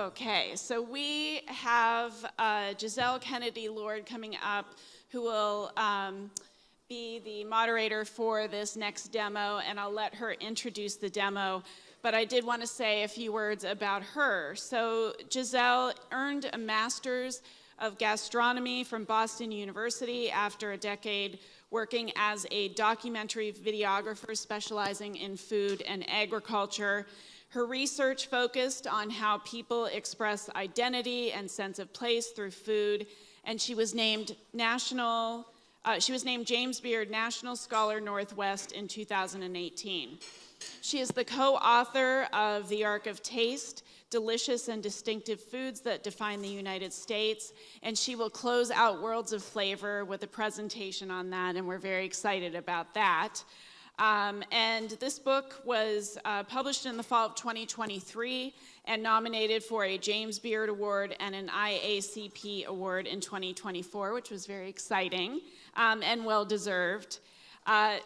Okay, so we have Giselle Kennedy-Lord coming up, who will be the moderator for this next demo, and I'll let her introduce the demo. But I did want to say a few words about her. So Giselle earned a master's of gastronomy from Boston University after a decade working as a documentary videographer specializing in food and agriculture. Her research focused on how people express identity and sense of place through food, and she was named James Beard National Scholar Northwest in 2018. She is the co-author of The Arc of Taste, Delicious and Distinctive Foods That Define the United States, and she will close out Worlds of Flavor with a presentation on that, and we're very excited about that. And this book was published in the fall of 2023 and nominated for a James Beard Award and an IACP Award in 2024, which was very exciting and well-deserved.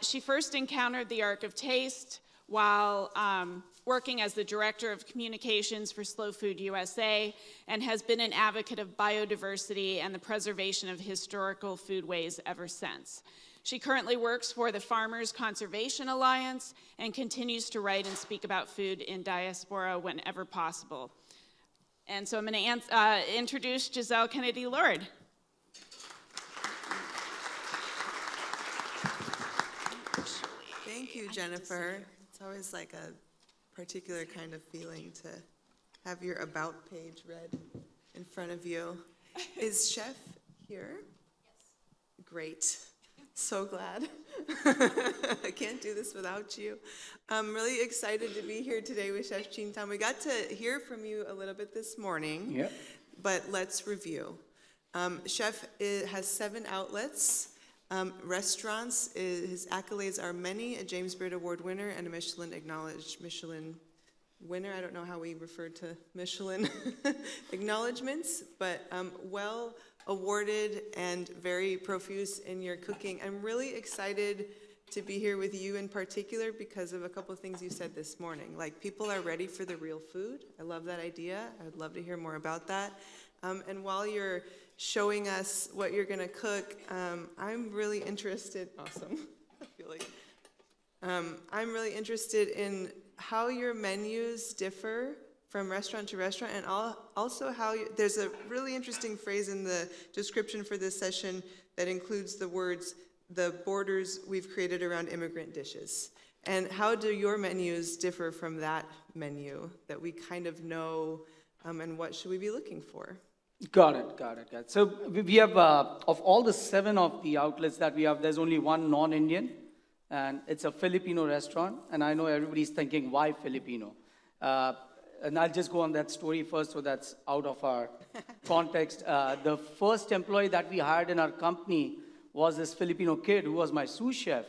She first encountered the Arc of Taste while working as the Director of Communications for Slow Food USA, and has been an advocate of biodiversity and the preservation of historical foodways ever since. She currently works for the Farmers Conservation Alliance and continues to write and speak about food in diaspora whenever possible. And so I'm going to introduce Giselle Kennedy-Lord. Thank you, Jennifer. It's always like a particular kind of feeling to have your about page read in front of you. Is Chef here? Yes. Great. So glad. I can't do this without you. I'm really excited to be here today with Chef Chintan. We got to hear from you a little bit this morning, yep. But let's review. Chef has 7 outlets. Restaurants, his accolades are many, a James Beard Award winner and a Michelin-acknowledged Michelin winner. I don't know how we refer to Michelin acknowledgements, but well awarded and very profuse in your cooking. I'm really excited to be here with you in particular because of a couple of things you said this morning. Like, people are ready for the real food. I love that idea. I would love to hear more about that. And while you're showing us what you're gonna cook, I'm really interested, awesome, I feel like, I'm really interested in how your menus differ from restaurant to restaurant, and also how there's a really interesting phrase in the description for this session that includes the words, the borders we've created around immigrant dishes. And how do your menus differ from that menu that we kind of know, and what should we be looking for? Got it. So we have, of all the 7 of the outlets that we have, there's only one non-Indian, and it's a Filipino restaurant, and I know everybody's thinking, why Filipino? And I'll just go on that story first, so that's out of our context. The first employee that we hired in our company was this Filipino kid who was my sous chef.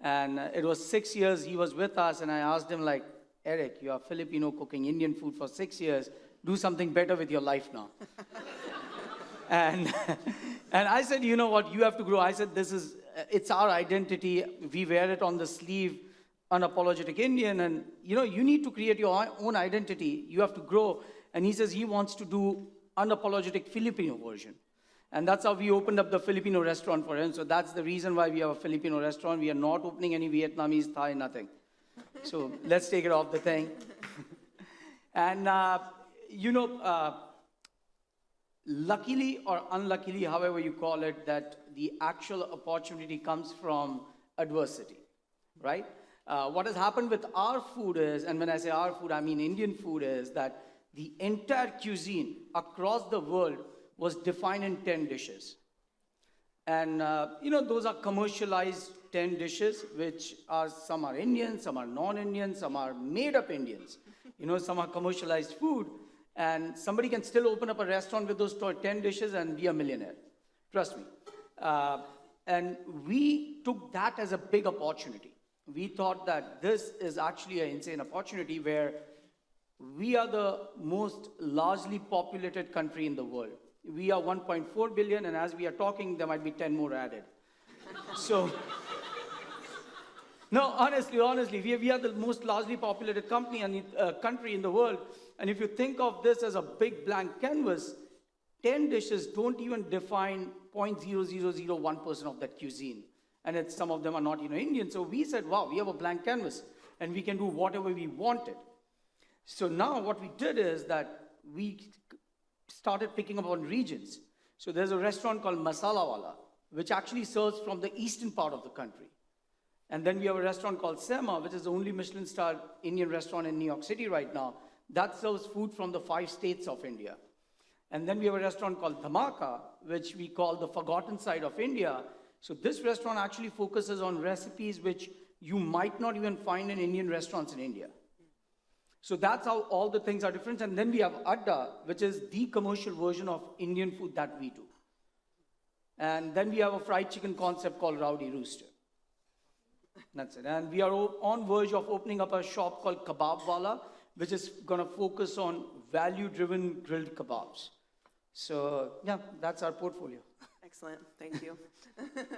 And it was 6 years he was with us, and I asked him, like, Eric, you are Filipino cooking Indian food for 6 years. Do something better with your life now. and I said, you know what, you have to grow. I said, it's our identity. We wear it on the sleeve. Unapologetic Indian, and you need to create your own identity. You have to grow. And he says he wants to do unapologetic Filipino version. And that's how we opened up the Filipino restaurant for him. So that's the reason why we have a Filipino restaurant. We are not opening any Vietnamese, Thai, nothing. So let's take it off the thing. And luckily or unluckily, however you call it, that the actual opportunity comes from adversity, right? What has happened with our food is, and when I say our food, I mean Indian food, is that the entire cuisine across the world was defined in 10 dishes. And, those are commercialized 10 dishes, which are, some are Indian, some are non-Indian, some are made-up Indians. Some are commercialized food, and somebody can still open up a restaurant with those 10 dishes and be a millionaire. Trust me. And we took that as a big opportunity. We thought that this is actually an insane opportunity where we are the most largely populated country in the world. We are 1.4 billion, and as we are talking, there might be 10 more added. So No, honestly, we are the most largely populated country in the world. And if you think of this as a big blank canvas, 10 dishes don't even define 0.0001% of that cuisine. And some of them are not Indian. So we said, wow, we have a blank canvas and we can do whatever we wanted. So now what we did is that we started picking up on regions. So there's a restaurant called Masala Wala, which actually serves from the eastern part of the country. And then we have a restaurant called Sema, which is the only Michelin-starred Indian restaurant in New York City right now. That serves food from the 5 states of India. And then we have a restaurant called Dhamaka, which we call the forgotten side of India. So this restaurant actually focuses on recipes which you might not even find in Indian restaurants in India. So that's how all the things are different. And then we have Adda, which is the commercial version of Indian food that we do. And then we have a fried chicken concept called Rowdy Rooster. That's it. And we are on verge of opening up a shop called Kebab Wala, which is going to focus on value-driven grilled kebabs. So, yeah, that's our portfolio. Excellent, thank you.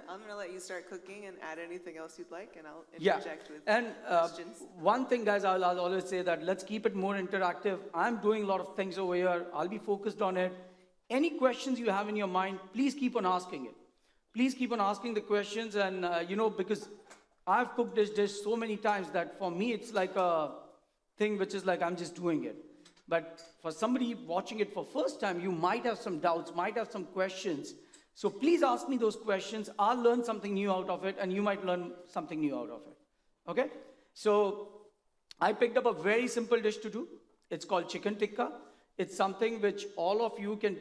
I'm going to let you start cooking and add anything else you'd like, and I'll interject with questions. One thing, guys, I'll always say that let's keep it more interactive. I'm doing a lot of things over here. I'll be focused on it. Any questions you have in your mind, please keep on asking it. Please keep on asking the questions, and, because I've cooked this dish so many times that for me, it's like a thing which is like I'm just doing it. But for somebody watching it for first time, you might have some doubts, might have some questions. So please ask me those questions. I'll learn something new out of it, and you might learn something new out of it. Okay? So I picked up a very simple dish to do. It's called chicken tikka. It's something which all of you can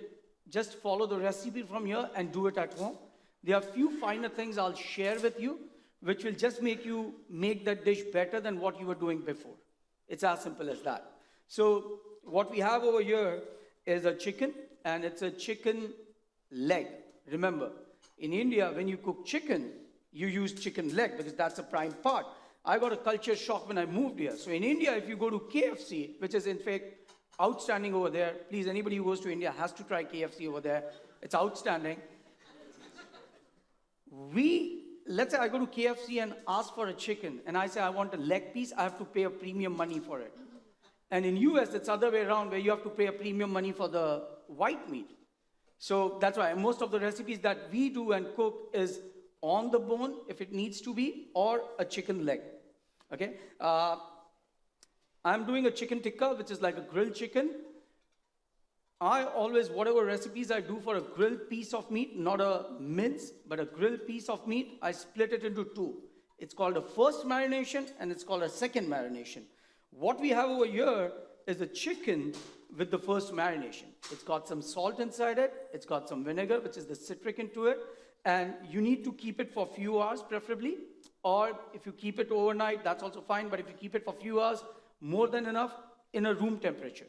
just follow the recipe from here and do it at home. There are a few finer things I'll share with you, which will just make you make that dish better than what you were doing before. It's as simple as that. So what we have over here is a chicken, and it's a chicken leg. Remember, in India, when you cook chicken, you use chicken leg because that's the prime part. I got a culture shock when I moved here. So in India, if you go to KFC, which is in fact outstanding over there, please, anybody who goes to India has to try KFC over there. It's outstanding. Let's say I go to KFC and ask for a chicken, and I say I want a leg piece, I have to pay a premium money for it. And in US, it's the other way around, where you have to pay a premium money for the white meat. So that's why most of the recipes that we do and cook is on the bone, if it needs to be, or a chicken leg. Okay? I'm doing a chicken tikka, which is like a grilled chicken. I always, whatever recipes I do for a grilled piece of meat, not a mince, but a grilled piece of meat, I split it into 2. It's called a first marination, and it's called a second marination. What we have over here is a chicken with the first marination. It's got some salt inside it, it's got some vinegar, which is the citric into it, and you need to keep it for a few hours, preferably, or if you keep it overnight, that's also fine, but if you keep it for a few hours, more than enough, in a room temperature.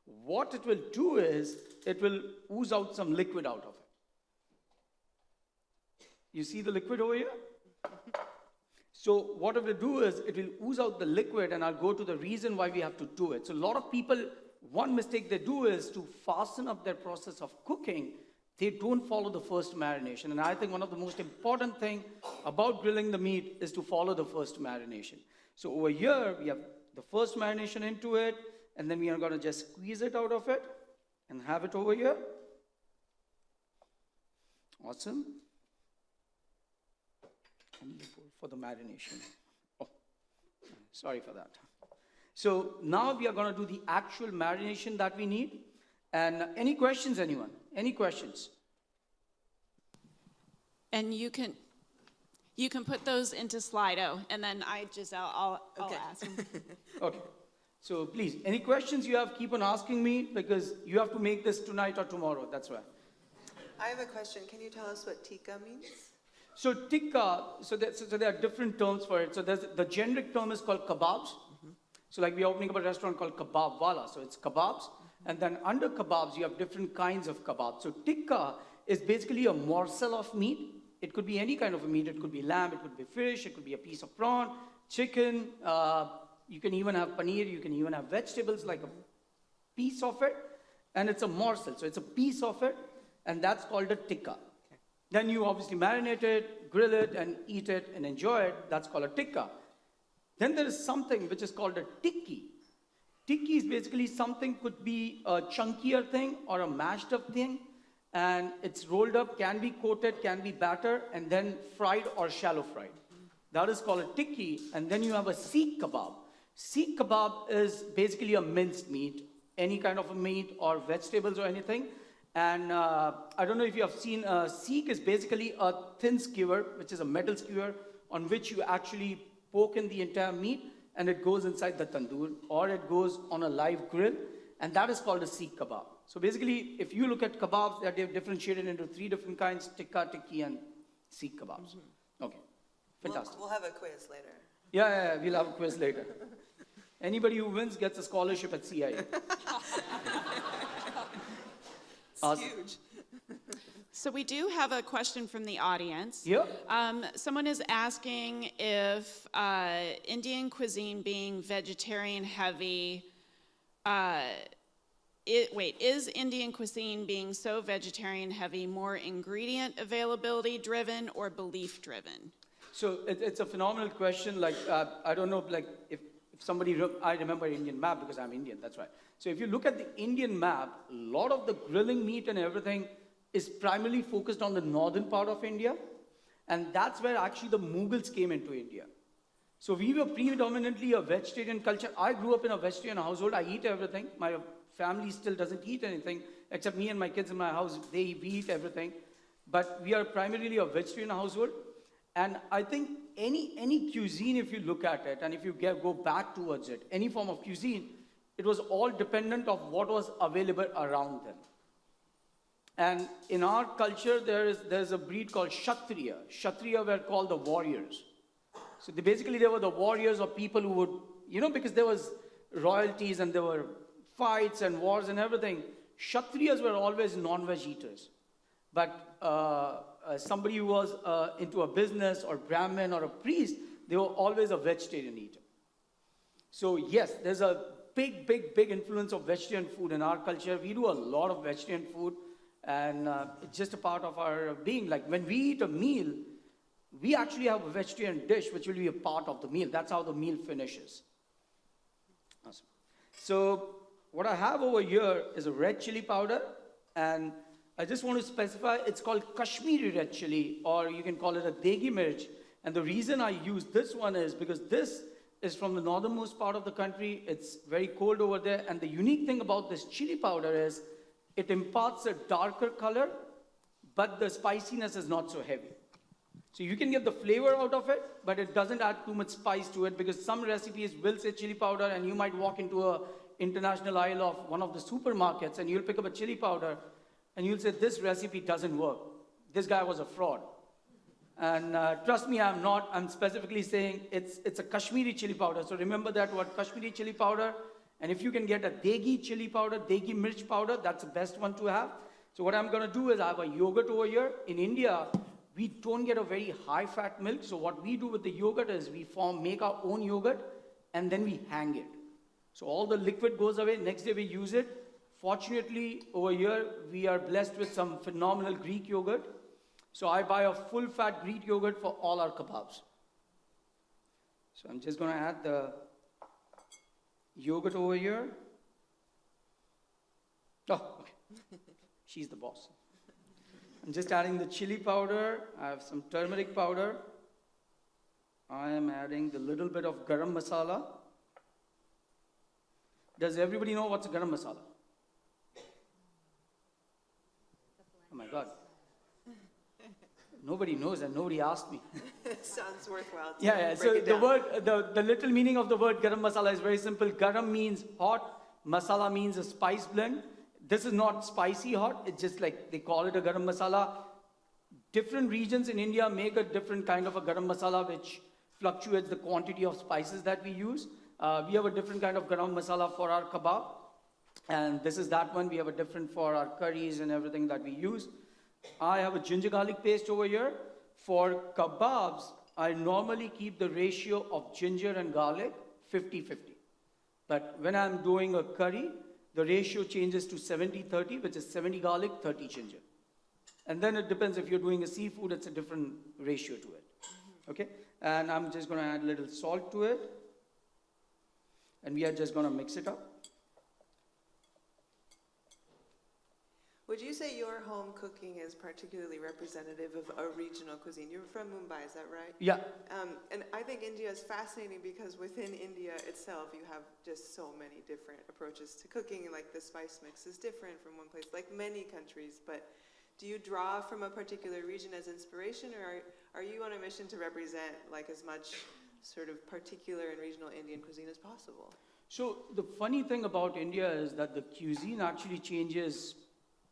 What it will do is, it will ooze out some liquid out of it. You see the liquid over here? So what it will do is, it will ooze out the liquid, and I'll go to the reason why we have to do it. So a lot of people, one mistake they do is to fasten up their process of cooking, they don't follow the first marination. And I think one of the most important thing about grilling the meat is to follow the first marination. So over here, we have the first marination into it, and then we are going to just squeeze it out of it and have it over here. Awesome. And for the marination. Oh, sorry for that. So now we are going to do the actual marination that we need. And any questions, anyone? Any questions? And you can put those into Slido, and then Giselle, I'll ask them. Okay. So please, any questions you have, keep on asking me, because you have to make this tonight or tomorrow, that's why. I have a question. Can you tell us what tikka means? So tikka, so there are different terms for it. So the generic term is called kebabs. Mm-hmm. So like we are opening up a restaurant called Kebab Wala. So it's kebabs. Mm-hmm. And then under kebabs, you have different kinds of kebabs. So tikka is basically a morsel of meat. It could be any kind of a meat. It could be lamb, it could be fish, it could be a piece of prawn, chicken. You can even have paneer, you can even have vegetables, like a piece of it. And it's a morsel, so it's a piece of it. And that's called a tikka. Okay. Then you obviously marinate it, grill it, and eat it and enjoy it. That's called a tikka. Then there is something which is called a tikki. Tikki is basically something, could be a chunkier thing or a mashed up thing, and it's rolled up, can be coated, can be battered, and then fried or shallow fried. That is called a tikki. And then you have a seekh kebab. Seekh kebab is basically a minced meat, any kind of a meat or vegetables or anything. And I don't know if you have seen, seekh is basically a thin skewer, which is a metal skewer, on which you actually poke in the entire meat, and it goes inside the tandoor, or it goes on a live grill, and that is called a seekh kebab. So basically, if you look at kebabs, they're differentiated into 3 different kinds: tikka, tikki, and seekh kebabs. Okay, fantastic. We'll have a quiz later. Yeah, we'll have a quiz later. Anybody who wins gets a scholarship at CIA. It's huge. So we do have a question from the audience. Yeah. Someone is asking if Indian cuisine being vegetarian heavy, is Indian cuisine being so vegetarian heavy more ingredient availability driven or belief driven? So it's a phenomenal question. Like, I don't know, like if somebody, I remember Indian map because I'm Indian, that's right. So if you look at the Indian map, a lot of the grilling meat and everything is primarily focused on the northern part of India. And that's where actually the Mughals came into India. So we were predominantly a vegetarian culture. I grew up in a vegetarian household. I eat everything. My family still doesn't eat anything, except me and my kids in my house. We eat everything. But we are primarily a vegetarian household. And I think any cuisine, if you look at it, and if you go back towards it, any form of cuisine, it was all dependent of what was available around them. And in our culture, there's a breed called Kshatriya. Kshatriya were called the warriors. So they were the warriors or people who would, because there was royalties and there were fights and wars and everything. Kshatriyas were always non-veg eaters. But somebody who was into a business or Brahmin or a priest, they were always a vegetarian eater. So yes, there's a big influence of vegetarian food in our culture. We do a lot of vegetarian food, and it's just a part of our being. Like when we eat a meal, we actually have a vegetarian dish which will be a part of the meal. That's how the meal finishes. Awesome. So what I have over here is a red chili powder, and I just want to specify it's called Kashmiri red chili, or you can call it a degi mirch. And the reason I use this one is because this is from the northernmost part of the country. It's very cold over there. And the unique thing about this chili powder is it imparts a darker color, but the spiciness is not so heavy. So you can get the flavor out of it, but it doesn't add too much spice to it, because some recipes will say chili powder, and you might walk into a international aisle of one of the supermarkets and you'll pick up a chili powder and you'll say, this recipe doesn't work. This guy was a fraud. And trust me, I'm not. I'm specifically saying it's a Kashmiri chili powder. So remember that word, Kashmiri chili powder. And if you can get a degi chili powder, degi mirch powder, that's the best one to have. So what I'm going to do is I have a yogurt over here. In India, we don't get a very high-fat milk. So what we do with the yogurt is we make our own yogurt, and then we hang it. So all the liquid goes away. Next day we use it. Fortunately, over here, we are blessed with some phenomenal Greek yogurt. So I buy a full-fat Greek yogurt for all our kebabs. So I'm just going to add the yogurt over here. Oh, okay. She's the boss. I'm just adding the chili powder. I have some turmeric powder. I am adding the little bit of garam masala. Does everybody know what's a garam masala? Oh my God. Nobody knows and nobody asked me. Sounds worthwhile. Yeah. So the little meaning of the word garam masala is very simple. Garam means hot. Masala means a spice blend. This is not spicy hot. It's just like they call it a garam masala. Different regions in India make a different kind of a garam masala, which fluctuates the quantity of spices that we use. We have a different kind of garam masala for our kebab. And this is that one. We have a different for our curries and everything that we use. I have a ginger garlic paste over here. For kebabs, I normally keep the ratio of ginger and garlic 50-50. But when I'm doing a curry, the ratio changes to 70-30, which is 70 garlic, 30 ginger. And then it depends. If you're doing a seafood, it's a different ratio to it. Okay? And I'm just going to add a little salt to it. and we are just going to mix it up. Would you say your home cooking is particularly representative of a regional cuisine? You're from Mumbai, is that right? Yeah. And I think India is fascinating because within India itself, you have just so many different approaches to cooking. Like the spice mix is different from one place, like many countries. But do you draw from a particular region as inspiration, or are you on a mission to represent like as much sort of particular and regional Indian cuisine as possible? So the funny thing about India is that the cuisine actually changes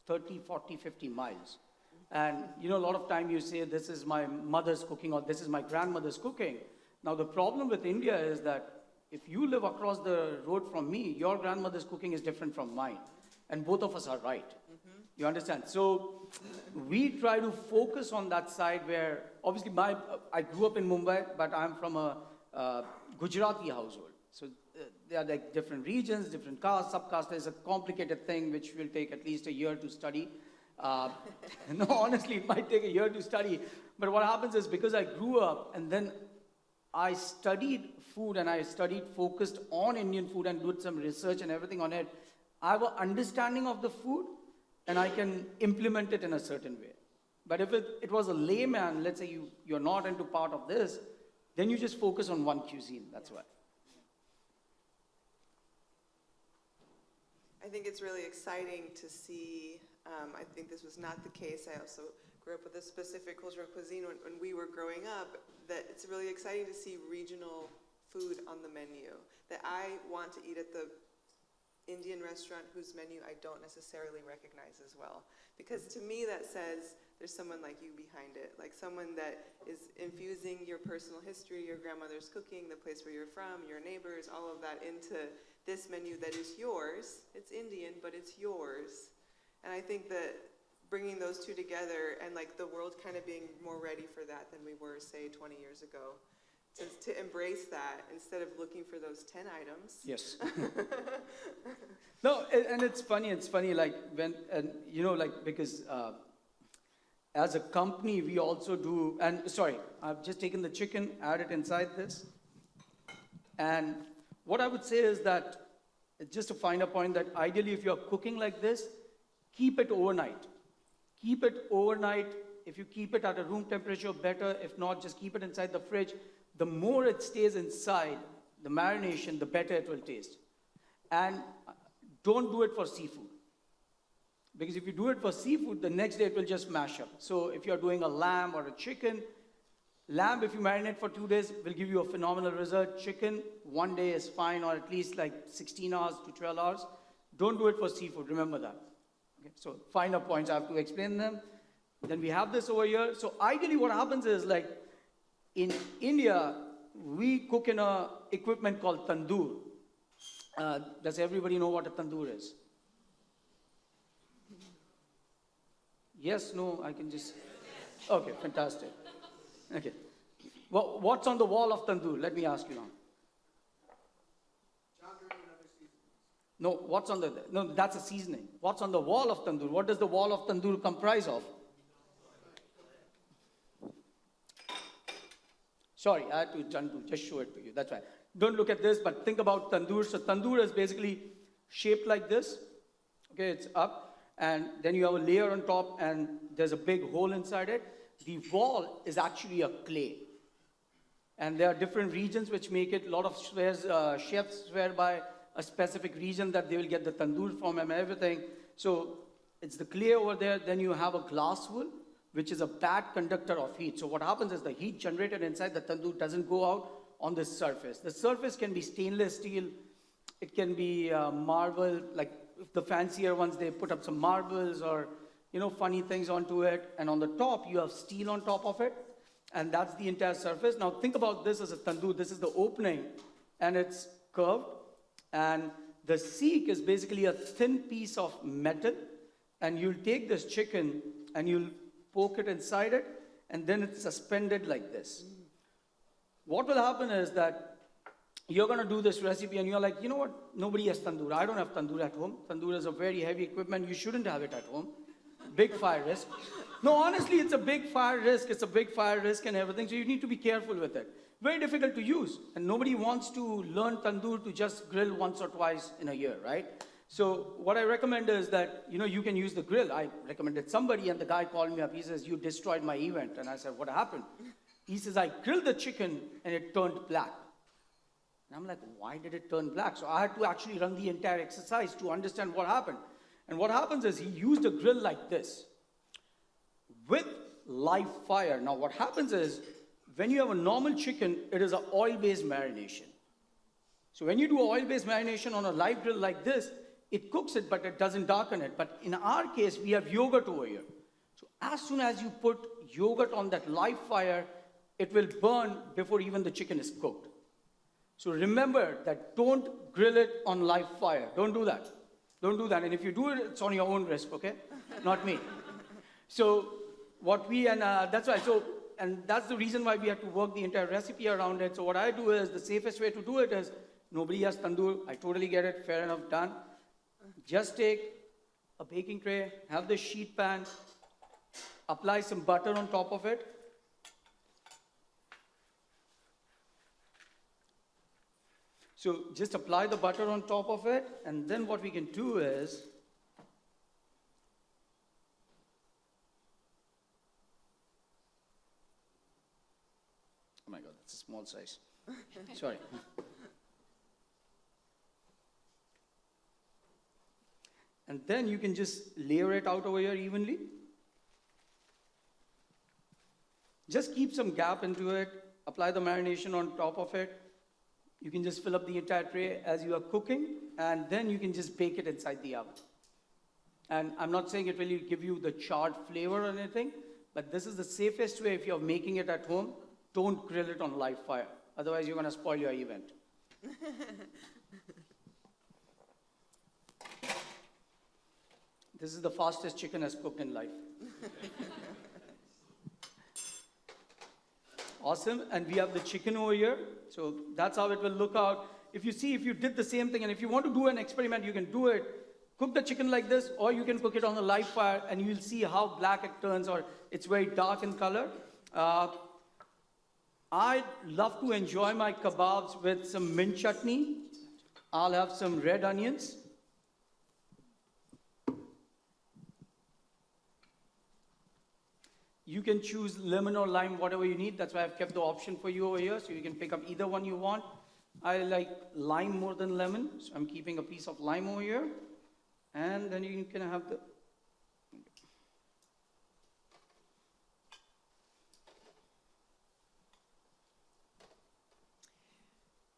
30, 40, 50 miles. And a lot of time you say, this is my mother's cooking or this is my grandmother's cooking. Now the problem with India is that if you live across the road from me, your grandmother's cooking is different from mine. And both of us are right. You understand? So we try to focus on that side where, obviously I grew up in Mumbai, but I'm from a Gujarati household. So there are like different regions, different castes, subcastes. It's a complicated thing which will take at least a year to study. No, honestly, it might take a year to study. But what happens is because I grew up and then I studied food and I focused on Indian food and did some research and everything on it, I have an understanding of the food and I can implement it in a certain way. But if it was a layman, let's say you're not into part of this, then you just focus on one cuisine, that's why. I think it's really exciting to see, I think this was not the case, I also grew up with a specific cultural cuisine when we were growing up, that it's really exciting to see regional food on the menu, that I want to eat at the Indian restaurant whose menu I don't necessarily recognize as well. Because to me that says there's someone like you behind it, like someone that is infusing your personal history, your grandmother's cooking, the place where you're from, your neighbors, all of that into this menu that is yours. It's Indian, but it's yours. And I think that bringing those two together and like the world kind of being more ready for that than we were, say, 20 years ago, to embrace that instead of looking for those 10 items. Yes. No, and it's funny, like when, because as a company, we also do, and sorry, I've just taken the chicken, added inside this, and what I would say is that, just to find a point, that ideally if you're cooking like this, keep it overnight. Keep it overnight. If you keep it at a room temperature, better. If not, just keep it inside the fridge. The more it stays inside, the marination, the better it will taste. And don't do it for seafood. Because if you do it for seafood, the next day it will just mash up. So if you're doing a lamb or a chicken, lamb, if you marinate for 2 days, will give you a phenomenal result. Chicken, 1 day is fine, or at least like 16 hours to 12 hours. Don't do it for seafood, remember that. Okay, so final points, I have to explain them. Then we have this over here. So ideally what happens is, like, in India, we cook in a equipment called tandoor. Does everybody know what a tandoor is? Yes, no, I can just... Okay, fantastic. Okay. Well, what's on the wall of tandoor? Let me ask you now. No, what's on the... No, that's a seasoning. What's on the wall of tandoor? What does the wall of tandoor comprise of? Sorry, I had to just show it to you. That's right. Don't look at this, but think about tandoor. So tandoor is basically shaped like this. Okay, it's up. And then you have a layer on top, and there's a big hole inside it. The wall is actually a clay. And there are different regions which make it. A lot of chefs swear by a specific region that they will get the tandoor from and everything. So it's the clay over there. Then you have a glass wool, which is a bad conductor of heat. So what happens is the heat generated inside the tandoor doesn't go out on this surface. The surface can be stainless steel. It can be marble, like the fancier ones, they put up some marbles or, funny things onto it. And on the top, you have steel on top of it. And that's the entire surface. Now think about this as a tandoor. This is the opening, and it's curved. And the seek is basically a thin piece of metal. And you'll take this chicken and you'll poke it inside it, and then it's suspended like this. What will happen is that you're going to do this recipe, and you're like, you know what? Nobody has tandoor. I don't have tandoor at home. Tandoor is a very heavy equipment. You shouldn't have it at home. Big fire risk. No, honestly, it's a big fire risk. It's a big fire risk and everything, so you need to be careful with it. very difficult to use. And nobody wants to learn tandoor to just grill once or twice in a year, right? So what I recommend is that, you can use the grill. I recommended somebody, and the guy called me up. He says, "You destroyed my event." And I said, "What happened?" He says, "I grilled the chicken and it turned black." And I'm like, "Why did it turn black?" So I had to actually run the entire exercise to understand what happened. And what happens is he used a grill like this with live fire. Now what happens is when you have a normal chicken, it is an oil-based marination. So when you do oil-based marination on a live grill like this, it cooks it, but it doesn't darken it. But in our case, we have yogurt over here. So as soon as you put yogurt on that live fire, it will burn before even the chicken is cooked. So remember that don't grill it on live fire. Don't do that. Don't do that. And if you do it, it's on your own risk, okay? Not me. So that's why. And that's the reason why we have to work the entire recipe around it. So what I do is, the safest way to do it is, nobody has tandoor. I totally get it. Fair enough, done. Just take a baking tray, have the sheet pan, apply some butter on top of it. So just apply the butter on top of it, and then what we can do is, oh my God, that's a small size. Sorry. And then you can just layer it out over here evenly. Just keep some gap into it, apply the marination on top of it. You can just fill up the entire tray as you are cooking, and then you can just bake it inside the oven. And I'm not saying it will give you the charred flavor or anything, but this is the safest way if you're making it at home. Don't grill it on live fire. Otherwise, you're going to spoil your event. This is the fastest chicken as cooked in life. Awesome. And we have the chicken over here. So that's how it will look out. If you did the same thing, and if you want to do an experiment, you can do it. Cook the chicken like this, or you can cook it on a live fire, and you'll see how black it turns, or it's very dark in color. I love to enjoy my kebabs with some mint chutney. I'll have some red onions. You can choose lemon or lime, whatever you need. That's why I've kept the option for you over here, so you can pick up either one you want. I like lime more than lemon, so I'm keeping a piece of lime over here. And then you can have the...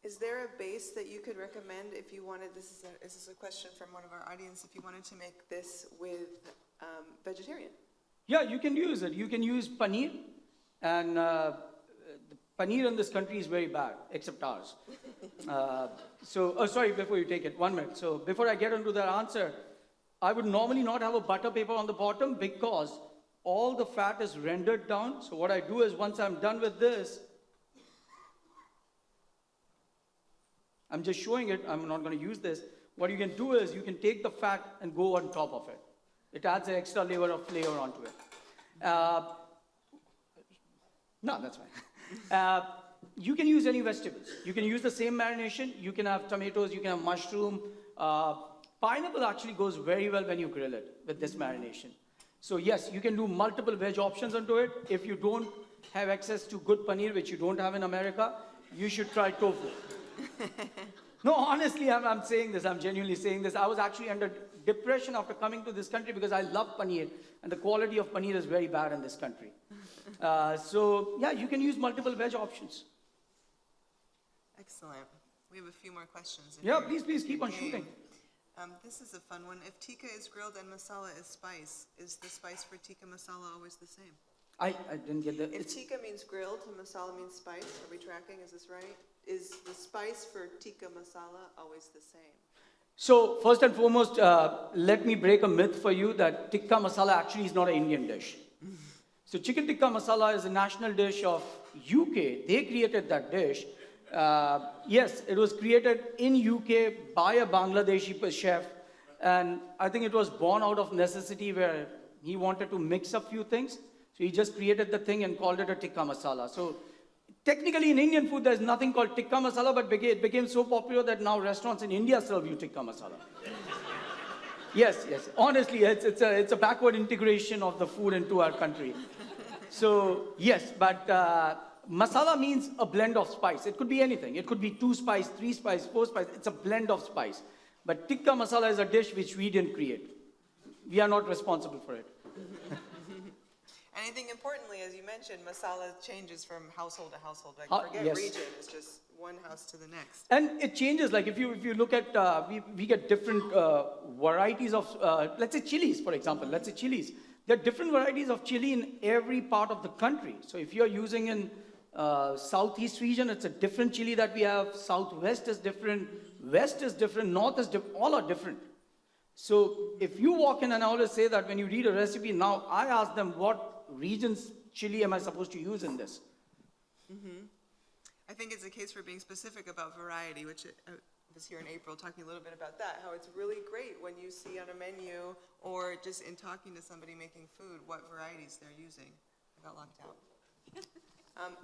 Is there a base that you could recommend if you wanted, this is a question from one of our audience, if you wanted to make this with vegetarian? Yeah, you can use it. You can use paneer, and the paneer in this country is very bad, except ours. Sorry, before you take it, 1 minute. So before I get into that answer, I would normally not have a butter paper on the bottom because all the fat is rendered down. So what I do is, once I'm done with this, I'm just showing it. I'm not going to use this. What you can do is, you can take the fat and go on top of it. It adds an extra layer of flavor onto it. No, that's fine. You can use any vegetables. You can use the same marination. You can have tomatoes, you can have mushroom. Pineapple actually goes very well when you grill it with this marination. So yes, you can do multiple veg options onto it. If you don't have access to good paneer, which you don't have in America, you should try tofu. No, honestly, I'm saying this. I'm genuinely saying this. I was actually under depression after coming to this country because I love paneer, and the quality of paneer is very bad in this country. So yeah, you can use multiple veg options. Excellent. We have a few more questions. Yeah, please keep on shooting. This is a fun one. If tikka is grilled and masala is spice, is the spice for tikka masala always the same? I didn't get that. If tikka means grilled and masala means spice, are we tracking? Is this right? Is the spice for tikka masala always the same? So first and foremost, let me break a myth for you that tikka masala actually is not an Indian dish. So chicken tikka masala is a national dish of UK. They created that dish. Yes, it was created in UK by a Bangladeshi chef. And I think it was born out of necessity where he wanted to mix a few things. So he just created the thing and called it a tikka masala. So technically in Indian food, there's nothing called tikka masala, but it became so popular that now restaurants in India serve you tikka masala. Yes, yes. Honestly, it's a backward integration of the food into our country. So, yes, but masala means a blend of spice. It could be anything. It could be 2 spice, 3 spice, 4 spice. It's a blend of spice. But tikka masala is a dish which we didn't create. We are not responsible for it. And I think importantly, as you mentioned, masala changes from household to household. Like forget yes. region, it's just one house to the next. And it changes. Like if you look at, we get different varieties of, let's say chilies, for example. Let's say chilies. There are different varieties of chili in every part of the country. So if you're using in southeast region, it's a different chili that we have. Southwest is different. West is different. North is different. All are different. So if you walk in, and I always say that when you read a recipe, now I ask them what region's chili am I supposed to use in this? Mm-hmm. I think it's a case for being specific about variety, which I was here in April talking a little bit about that, how it's really great when you see on a menu or just in talking to somebody making food what varieties they're using. I got locked out.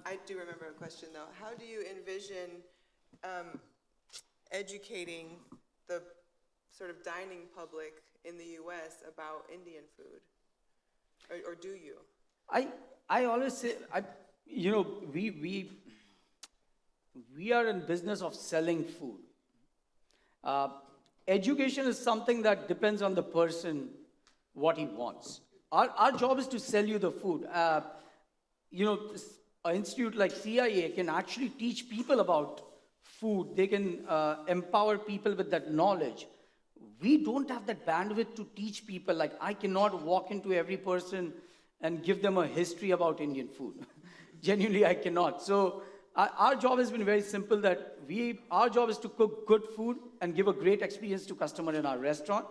I do remember a question though. How do you envision educating the sort of dining public in the US about Indian food? Or do you? I always say, we are in business of selling food. Education is something that depends on the person, what he wants. Our job is to sell you the food. An institute like CIA can actually teach people about food. They can empower people with that knowledge. We don't have that bandwidth to teach people. Like, I cannot walk into every person and give them a history about Indian food. Genuinely, I cannot. So our job has been very simple, that our job is to cook good food and give a great experience to customer in our restaurant.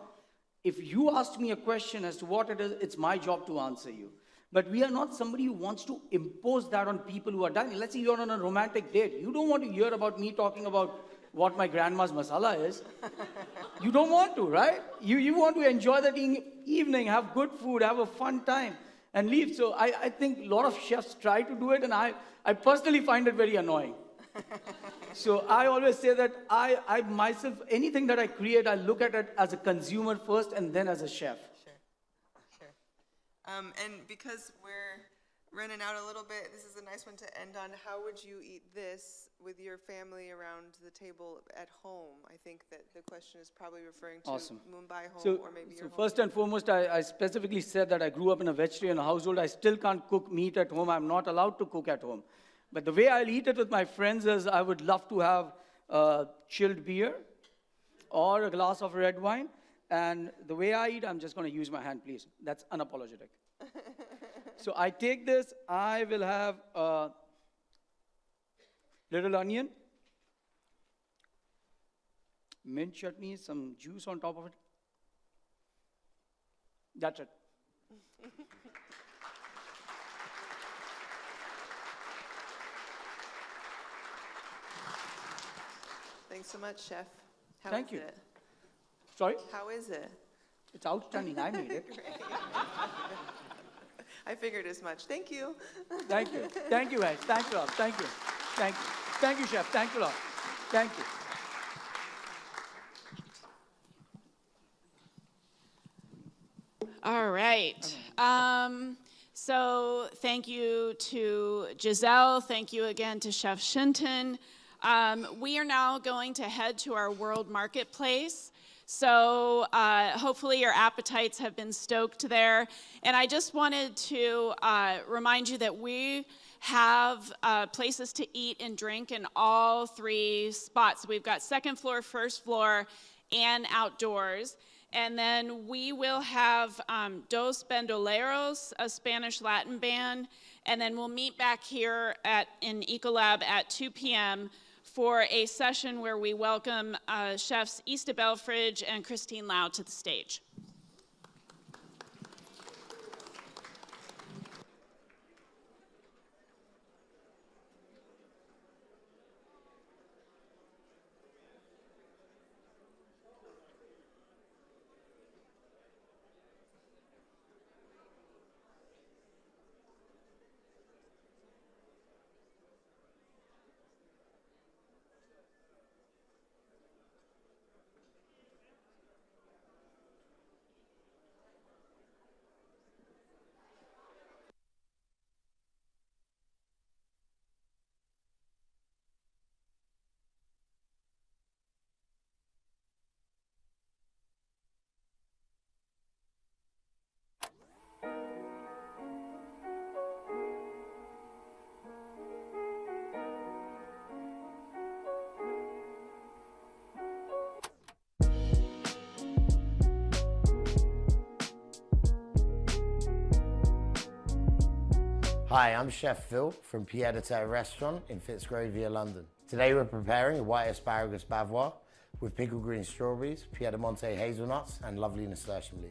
If you ask me a question as to what it is, it's my job to answer you. But we are not somebody who wants to impose that on people who are dining. Let's say you're on a romantic date. You don't want to hear about me talking about what my grandma's masala is. You don't want to, right? You want to enjoy that evening, have good food, have a fun time, and leave. So I think a lot of chefs try to do it, and I personally find it very annoying. So I always say that I myself, anything that I create, I look at it as a consumer first and then as a chef. Sure. And because we're running out a little bit, this is a nice one to end on. How would you eat this with your family around the table at home? I think that the question is probably referring to Awesome. Mumbai home, So, or maybe your home. first and foremost, I specifically said that I grew up in a vegetarian household. I still can't cook meat at home. I'm not allowed to cook at home. But the way I'll eat it with my friends is I would love to have chilled beer or a glass of red wine. And the way I eat, I'm just going to use my hand, please. That's unapologetic. So I take this, I will have a little onion, mint chutney, some juice on top of it. That's it. Thanks so much, Chef. How Thank is you. it? Sorry? How is it? It's outstanding. I made it. I figured as much. Thank you. Thank you. Thank you, guys. Thanks a lot. Thank you. Thank you. Thank you, Chef. Thanks a lot. Thank you. All right. So thank you to Giselle. Thank you again to Chef Chintan. We are now going to head to our world marketplace. So hopefully your appetites have been stoked there. And I just wanted to remind you that we have places to eat and drink in all 3 spots. We've got second floor, first floor, and outdoors. And then we will have Dos Bandoleros, a Spanish Latin band. And then we'll meet back here in Ecolab at 2 p.m. for a session where we welcome chefs Ista Belfridge and Christine Lau to the stage. Hi, I'm Chef Phil from Pied à Terre Restaurant in Fitzrovia, London. Today we're preparing a white asparagus bavarois with pickled green strawberries, Piedemonte hazelnuts, and lovely nasturtium leaf.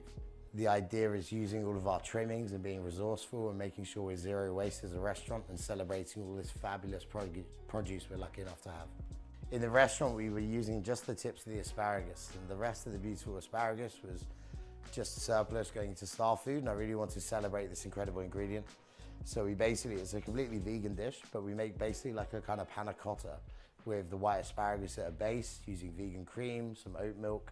The idea is using all of our trimmings and being resourceful and making sure we're zero waste as a restaurant and celebrating all this fabulous produce we're lucky enough to have. In the restaurant, we were using just the tips of the asparagus, and the rest of the beautiful asparagus was just surplus going to star food, and I really want to celebrate this incredible ingredient. So it's a completely vegan dish, but we make basically like a kind of panna cotta with the white asparagus at a base, using vegan cream, some oat milk,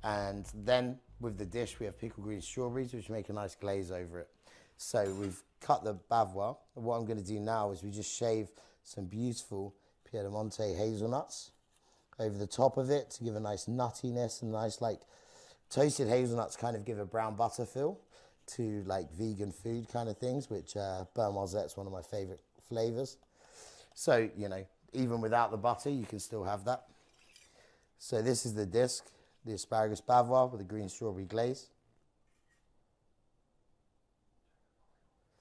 and then with the dish we have pickled green strawberries, which make a nice glaze over it. So we've cut the bavarois, and what I'm going to do now is we just shave some beautiful Piedemonte hazelnuts over the top of it to give a nice nuttiness, and nice like toasted hazelnuts kind of give a brown butter feel to like vegan food kind of things, which beurre noisette's one of my favorite flavors. So, you know, even without the butter, you can still have that. So this is the disc, the asparagus bavarois with the green strawberry glaze.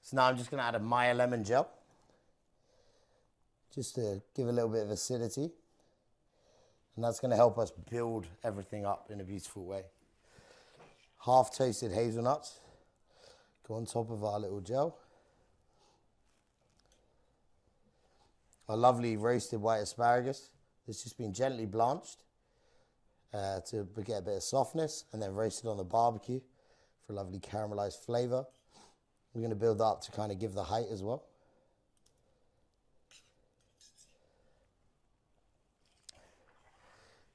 So now I'm just gonna add a Maya lemon gel, just to give a little bit of acidity. And that's gonna help us build everything up in a beautiful way. Half toasted hazelnuts go on top of our little gel. Our lovely roasted white asparagus that's just been gently blanched to get a bit of softness, and then roasted on the barbecue for a lovely caramelized flavor. We're going to build up to kind of give the height as well.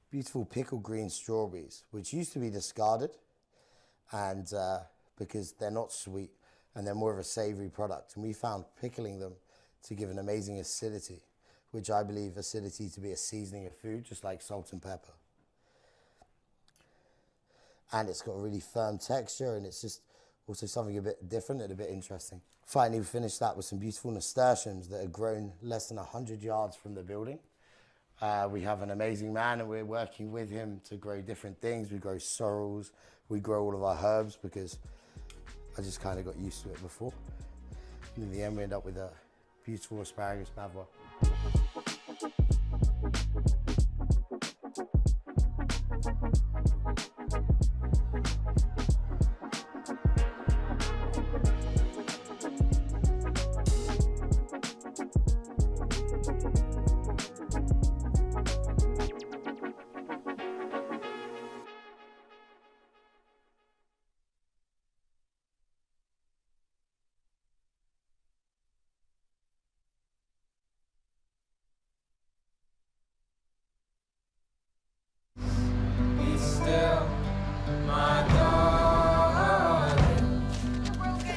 Beautiful pickled green strawberries, which used to be discarded, and because they're not sweet and they're more of a savory product. And we found pickling them to give an amazing acidity, which I believe acidity to be a seasoning of food, just like salt and pepper. And it's got a really firm texture, and it's just also something a bit different and a bit interesting. Finally, we finished that with some beautiful nasturtiums that are grown less than 100 yards from the building. We have an amazing man, and we're working with him to grow different things. We grow sorrels, we grow all of our herbs, because I just kind of got used to it before. And in the end, we end up with a beautiful asparagus bavarois.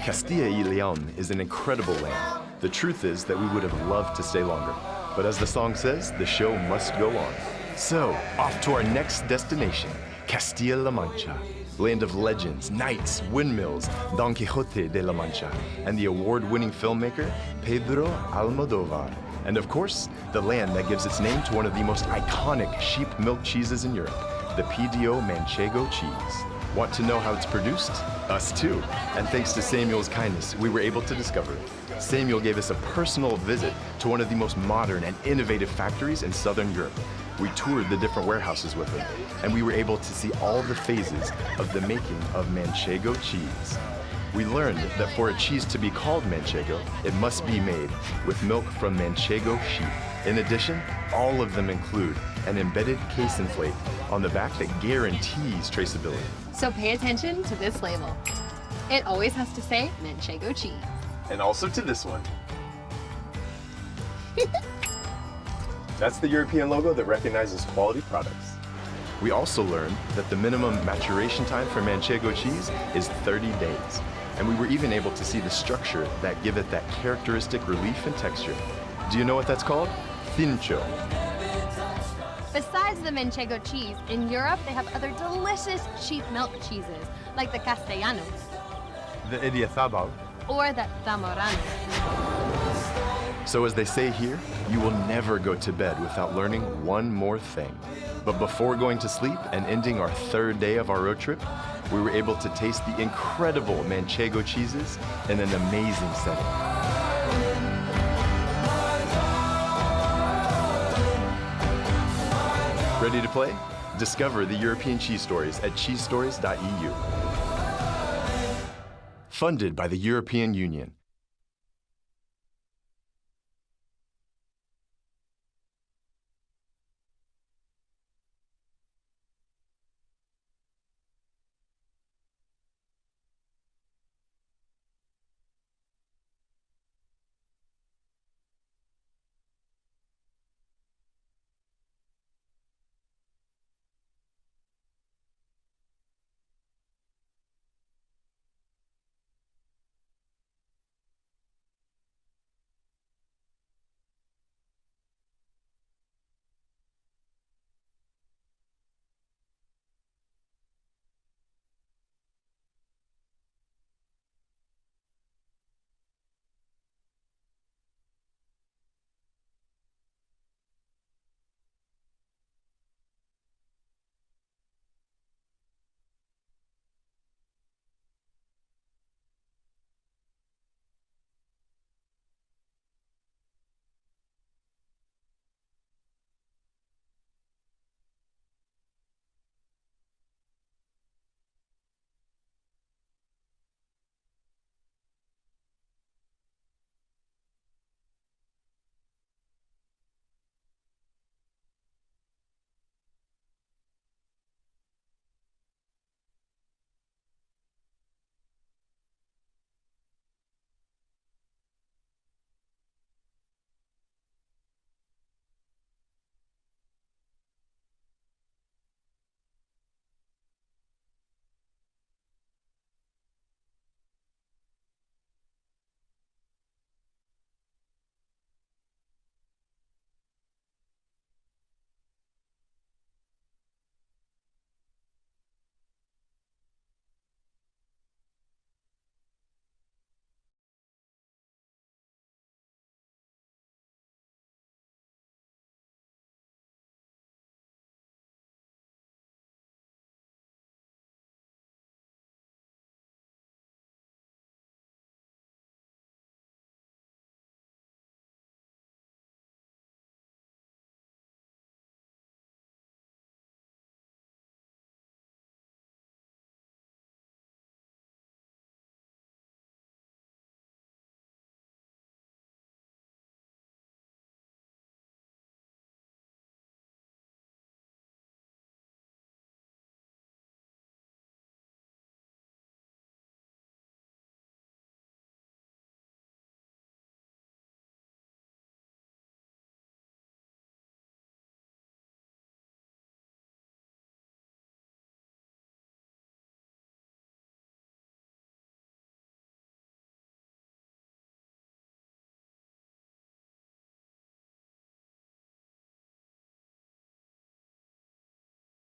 Castilla y León is an incredible land. The truth is that we would have loved to stay longer. But as the song says, the show must go on. So, off to our next destination, Castilla-La Mancha, land of legends, knights, windmills, Don Quixote de la Mancha, and the award-winning filmmaker Pedro Almodóvar. And of course, the land that gives its name to one of the most iconic sheep milk cheeses in Europe, the PDO Manchego cheese. Want to know how it's produced? Us too. And thanks to Samuel's kindness, we were able to discover it. Samuel gave us a personal visit to one of the most modern and innovative factories in Southern Europe. We toured the different warehouses with him, and we were able to see all the phases of the making of Manchego cheese. We learned that for a cheese to be called Manchego, it must be made with milk from Manchego sheep. In addition, all of them include an embedded casein flake on the back that guarantees traceability. So pay attention to this label. It always has to say Manchego cheese. And also to this one. That's the European logo that recognizes quality products. We also learned that the minimum maturation time for Manchego cheese is 30 days. And we were even able to see the structure that give it that characteristic relief and texture. Do you know what that's called? Pincho. Besides the Manchego cheese, in Europe they have other delicious sheep milk cheeses, like the Castellanos, The Idiazabal. or the Zamorano. So as they say here, you will never go to bed without learning one more thing. But before going to sleep and ending our third day of our road trip, we were able to taste the incredible Manchego cheeses in an amazing setting. Ready to play? Discover the European cheese stories at cheesestories.eu. Funded by the European Union.